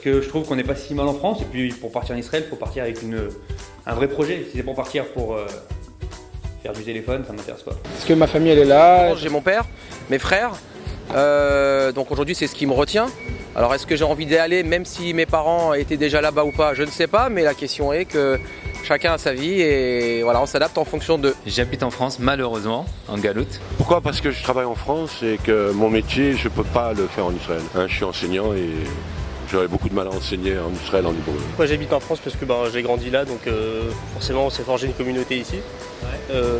que je trouve qu'on n'est pas si mal en France. Et puis pour partir en Israël, il faut partir avec un vrai projet. Si c'est pour partir pour faire du téléphone, ça m'intéresse pas. Parce que ma famille elle est là. J'ai mon père, mes frères. Donc aujourd'hui c'est ce qui me retient. Alors est-ce que j'ai envie d'y aller même si mes parents étaient déjà là-bas ou pas? Je ne sais pas, mais la question est que chacun a sa vie et voilà, on s'adapte en fonction d'eux. J'habite en France malheureusement, en Galoute. Pourquoi? Parce que je travaille en France et que mon métier je ne peux pas le faire en Israël. Je suis enseignant et j'aurais beaucoup de mal à enseigner en Israël, en hébreu. Moi j'habite en France parce que j'ai grandi là, donc forcément on s'est forgé une communauté ici.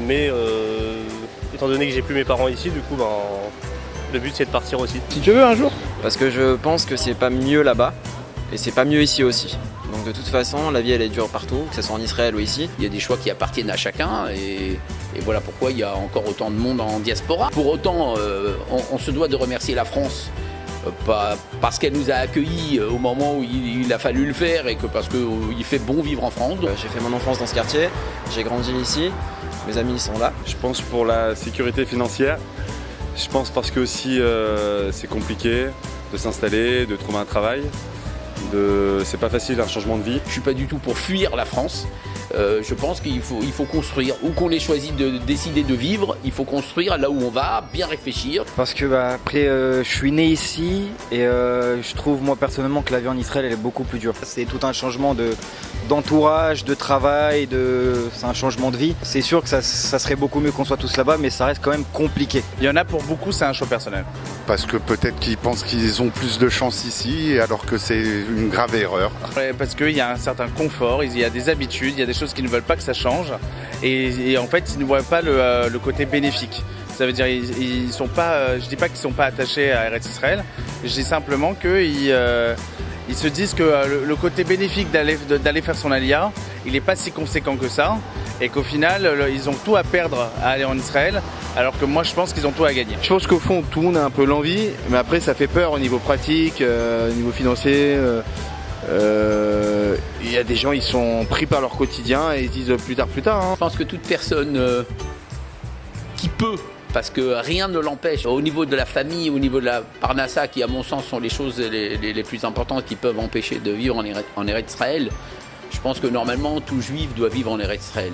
Mais étant donné que j'ai plus mes parents ici, du coup le but c'est de partir aussi. Si tu veux un jour. Parce que je pense que c'est pas mieux là-bas et c'est pas mieux ici aussi. Donc de toute façon, la vie elle est dure partout, que ce soit en Israël ou ici. Il y a des choix qui appartiennent à chacun et voilà pourquoi il y a encore autant de monde en diaspora. Pour autant, on se doit de remercier la France. Pas parce qu'elle nous a accueillis au moment où il a fallu le faire et que parce qu'il fait bon vivre en France. J'ai fait mon enfance dans ce quartier, j'ai grandi ici, mes amis sont là. Je pense pour la sécurité financière, je pense parce que aussi c'est compliqué de s'installer, de trouver un travail. C'est pas facile un changement de vie. Je suis pas du tout pour fuir la France. Je pense qu'il faut construire. Où qu'on ait choisi de décider de vivre, il faut construire là où on va, bien réfléchir. Parce que après, je suis né ici et je trouve moi personnellement que la vie en Israël elle est beaucoup plus dure. C'est tout un changement d'entourage, de travail, c'est un changement de vie. C'est sûr que ça serait beaucoup mieux qu'on soit tous là-bas, mais ça reste quand même compliqué. Il y en a pour beaucoup, c'est un choix personnel. Parce que peut-être qu'ils pensent qu'ils ont plus de chance ici, alors que c'est une grave erreur. Parce qu'il y a un certain confort, il y a des habitudes, il y a des choses qu'ils ne veulent pas que ça change. Et en fait, ils ne voient pas le côté bénéfique. Ça veut dire ils sont pas, je dis pas qu'ils sont pas attachés à Eretz Israël, je dis simplement qu'ils se disent que le côté bénéfique d'aller faire son aliyah, il n'est pas si conséquent que ça, et qu'au final, ils ont tout à perdre à aller en Israël, alors que moi je pense qu'ils ont tout à gagner. Je pense qu'au fond tout le monde a un peu l'envie, mais après ça fait peur au niveau pratique, au niveau financier. Il y a des gens, ils sont pris par leur quotidien et ils se disent plus tard. Je pense que toute personne qui peut, parce que rien ne l'empêche, au niveau de la famille, au niveau de la parnassa, qui à mon sens sont les choses les plus importantes qui peuvent empêcher de vivre en Eretz Israël, je pense que normalement tout juif doit vivre en Eretz Israël.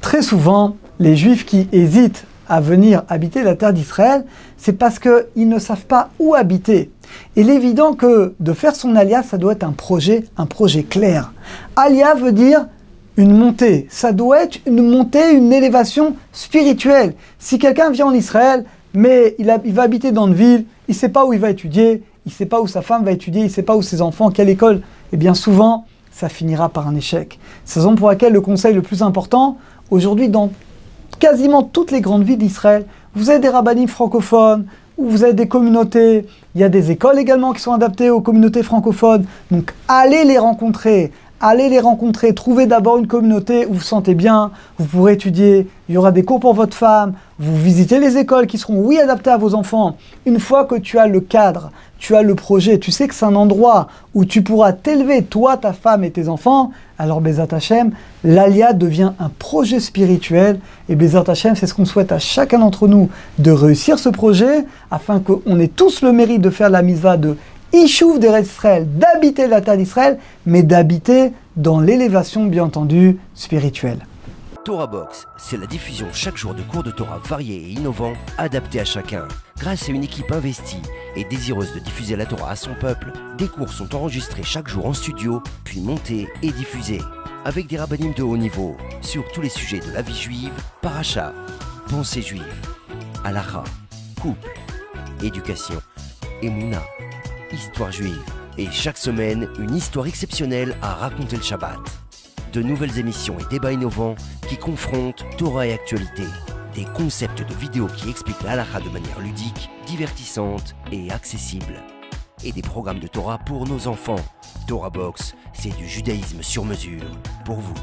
Très souvent, les juifs qui hésitent à venir habiter la terre d'Israël, c'est parce qu'ils ne savent pas où habiter. Il est évident que de faire son aliyah, ça doit être un projet clair. Aliyah veut dire une montée. Ça doit être une montée, une élévation spirituelle. Si quelqu'un vient en Israël, mais il va habiter dans une ville, il ne sait pas où il va étudier, il ne sait pas où sa femme va étudier, il ne sait pas où ses enfants, quelle école, et bien souvent, ça finira par un échec. C'est la raison pour laquelle le conseil le plus important, aujourd'hui, dans quasiment toutes les grandes villes d'Israël, vous avez des rabbinim francophones, ou vous avez des communautés, il y a des écoles également qui sont adaptées aux communautés francophones. Donc allez les rencontrer, trouvez d'abord une communauté où vous vous sentez bien, vous pourrez étudier, il y aura des cours pour votre femme, vous visitez les écoles qui seront, oui, adaptées à vos enfants. Une fois que tu as le cadre, tu as le projet, tu sais que c'est un endroit où tu pourras t'élever, toi, ta femme et tes enfants, alors Bezat Hashem, l'aliyah devient un projet spirituel. Et Bezat Hashem, c'est ce qu'on souhaite à chacun d'entre nous, de réussir ce projet, afin qu'on ait tous le mérite de faire la mitzvah de Ishuv d'Eretz Israël, d'habiter la terre d'Israël, mais d'habiter dans l'élévation, bien entendu, spirituelle. Torah Box, c'est la diffusion chaque jour de cours de Torah variés et innovants, adaptés à chacun. Grâce à une équipe investie et désireuse de diffuser la Torah à son peuple, des cours sont enregistrés chaque jour en studio, puis montés et diffusés. Avec des rabbinim de haut niveau, sur tous les sujets de la vie juive, paracha, pensée juive, halakha, couple, éducation, émouna, histoire juive. Et chaque semaine, une histoire exceptionnelle à raconter le Shabbat. De nouvelles émissions et débats innovants qui confrontent Torah et actualité. Des concepts de vidéos qui expliquent la halakha de manière ludique, divertissante et accessible. Et des programmes de Torah pour nos enfants. Torah Box, c'est du judaïsme sur mesure pour vous.